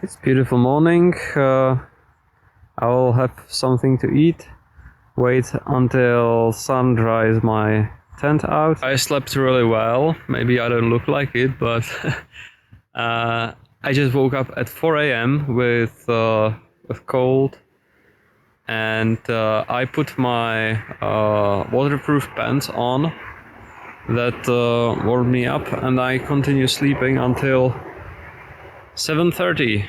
It's beautiful morning. I will have something to eat. Wait until sun dries my tent out. I slept really well. Maybe I don't look like it, but I just woke up at 4 a.m. with cold, and I put my waterproof pants on that warmed me up, and I continue sleeping until 7:30.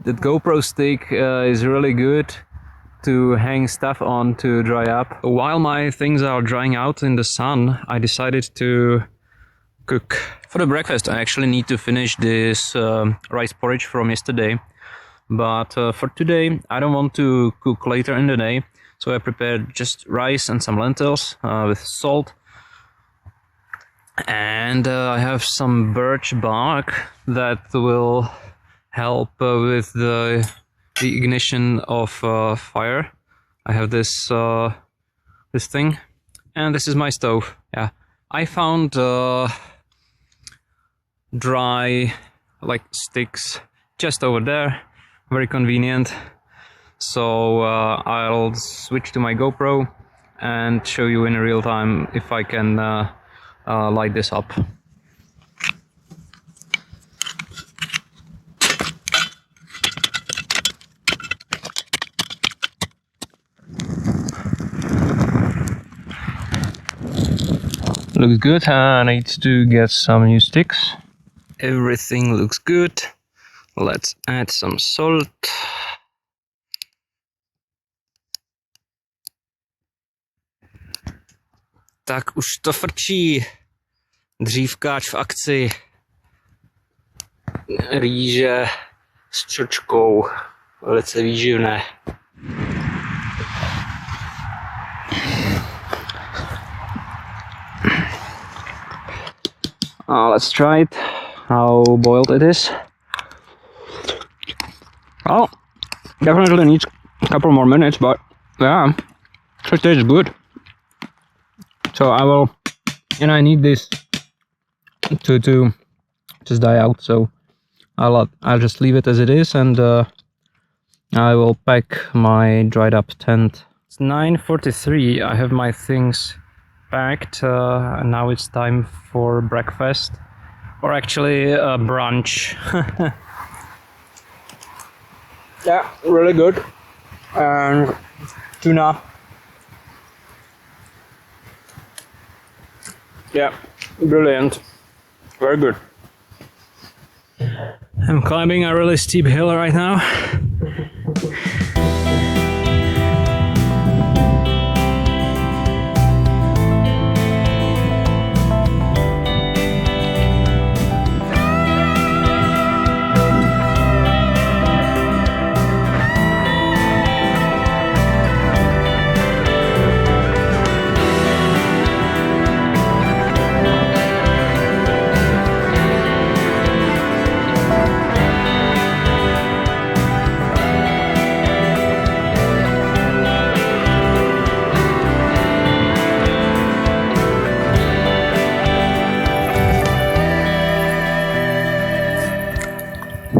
That GoPro stick is really good to hang stuff on to dry up. While my things are drying out in the sun, I decided to cook. For the breakfast, I actually need to finish this rice porridge from yesterday. But for today, I don't want to cook later in the day. So I prepared just rice and some lentils with salt. And I have some birch bark that will help with the ignition of fire. I have this this thing, and this is my stove. Yeah, I found dry like sticks just over there, very convenient. So I'll switch to my GoPro and show you in real time if I can light this up. Looks good. I need to get some new sticks. Everything looks good. Let's add some salt. Tak už to frčí. Dřívkáč v akci. Rýže s čočkou. Velice výživné. Let's try it, how boiled it is. Oh, definitely needs a couple more minutes, but yeah, it tastes good. So I will, and I need this to just die out, so I'll just leave it as it is, and I will pack my dried up tent. It's 9:43, I have my things packed, and now it's time for breakfast, or actually brunch. Yeah, really good. And tuna. Yeah, brilliant. Very good. I'm climbing a really steep hill right now.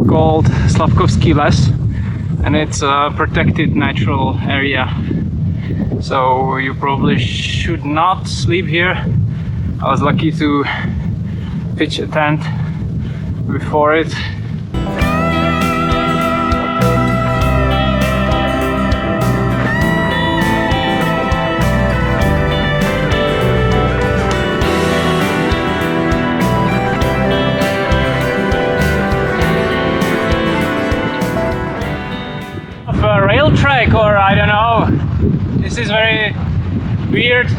Called Slavkovský les, and it's a protected natural area, so you probably should not sleep here. I was lucky to pitch a tent before it. Rail track, or I don't know, this is very weird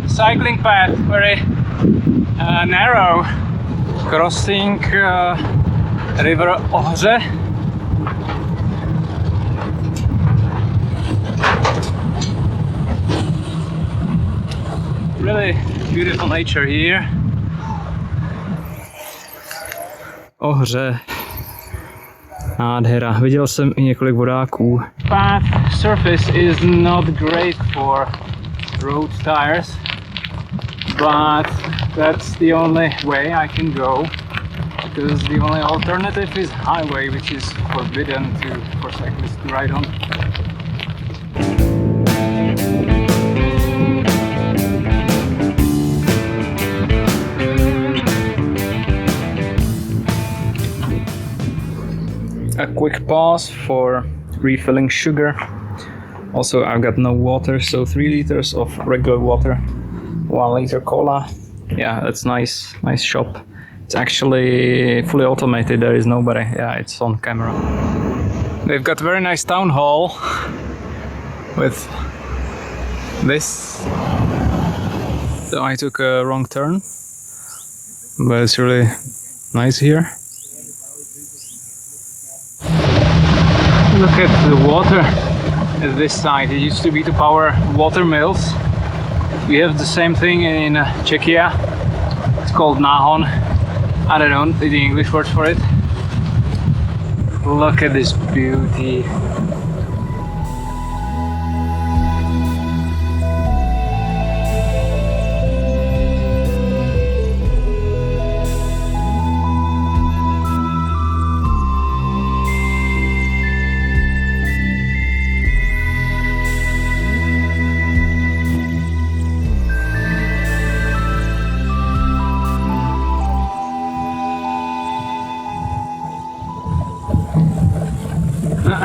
cycling path, very narrow, crossing river Ohře. Really beautiful nature here. Ohře. Nádhera. Viděl jsem i několik vodáků. Path surface is not great for road tires, but that's the only way I can go, because the only alternative is highway, which is forbidden for cyclists to ride on. A quick pause for refilling sugar. Also, I've got no water, so 3 liters of regular water, 1 liter cola. Yeah, that's nice shop. It's actually fully automated, there is nobody. Yeah, it's on camera. They've got a very nice town hall with this. So I took a wrong turn, but it's really nice here. Look at the water at this side. It used to be to power water mills. We have the same thing in Czechia. It's called nahon. I don't know the English word for it. Look at this beauty.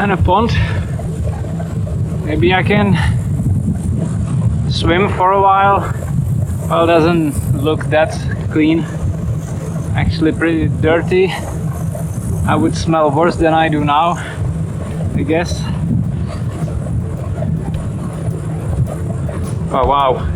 And a pond. Maybe I can swim for a while. Well, it doesn't look that clean. Actually pretty dirty. I would smell worse than I do now, I guess. Oh wow.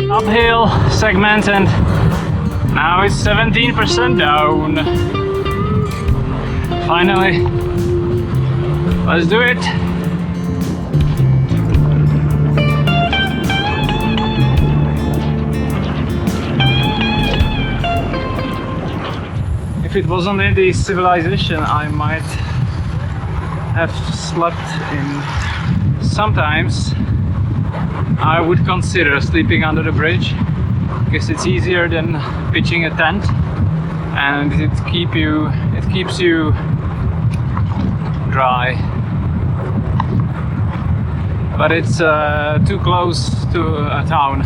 Uphill segment, and now it's 17% down. Finally, let's do it. If it wasn't in the civilization, I might have slept in. Sometimes I would consider sleeping under the bridge, because it's easier than pitching a tent, and it keeps you dry. But it's too close to a town,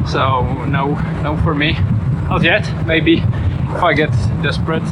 so no for me. Not yet. Maybe if I get desperate.